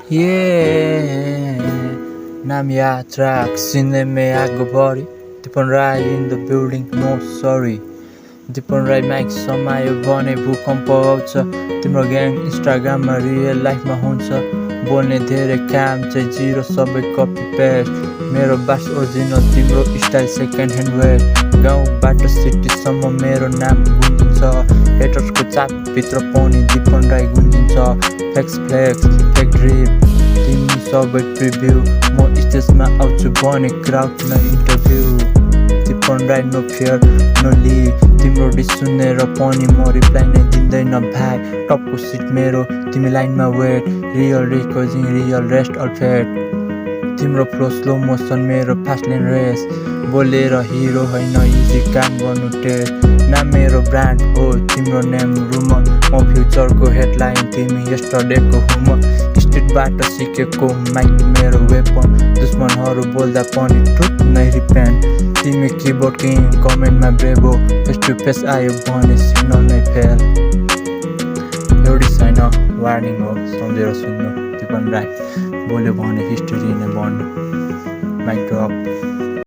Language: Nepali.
Yeah, नाम याद राख सिनेमे आगो बढी Dipan Rai in the building no sorry Dipan Rai mic समायो भने भूकम्प आउँछ तिम्रो ग्याङ इन्स्टाग्राममा रियल लाइफमा हुन्छ बोल्ने धेरै काम चाहिँ जिरो सबै कपी पेस्ट मेरो बास ओरिजिनल तिम्रो स्टाइल सेकेन्ड ह्यान्ड वेयर गाउँबाट सिटीसम्म मेरो नाम गुन्जिन्छ हेटर्सको चापभित्र पनि दिपन राई गुन्जिन्छ फ्लेक्स फेक ड्रिप तिमी सबै प्रिभ्यू म स्टेजमा आउँछु भने क्राउडमा interview Dipan Rai no fear no lead तिम्रो डिस सुनेर पनि म रिप्लाई नै दिँदैन भाइ टपको सिट मेरो तिमी लाइनमा वेट रियल रिकर्जिङ रियल रेस्ट अल फेट तिम्रो फ्लो स्लो मोसन मेरो फास्ट लेन रेस बोलेर हिरो होइन इजी काम गर्नु टेस्ट नाम मेरो ब्रान्ड हो तिम्रो नेम रुमर म फ्युचरको हेडलाइन तिमी यस्टरडेको हुमर स्ट्रिटबाट सिकेको माइक मेरो वेपन दुश्मनहरू बोल्दा पनि ट्रुथ नै रिपेन्ट तिमी किबोर्ड किङ कमेन्टमा ब्रेबो फेस टु फेस आयो भने सिग्नल नै फेल एउटै छैन वार्निङ हो सम्झेर सुन्नु दिपन राई बोल्यो भने हिस्ट्री नै बन्नु माइक ड्रप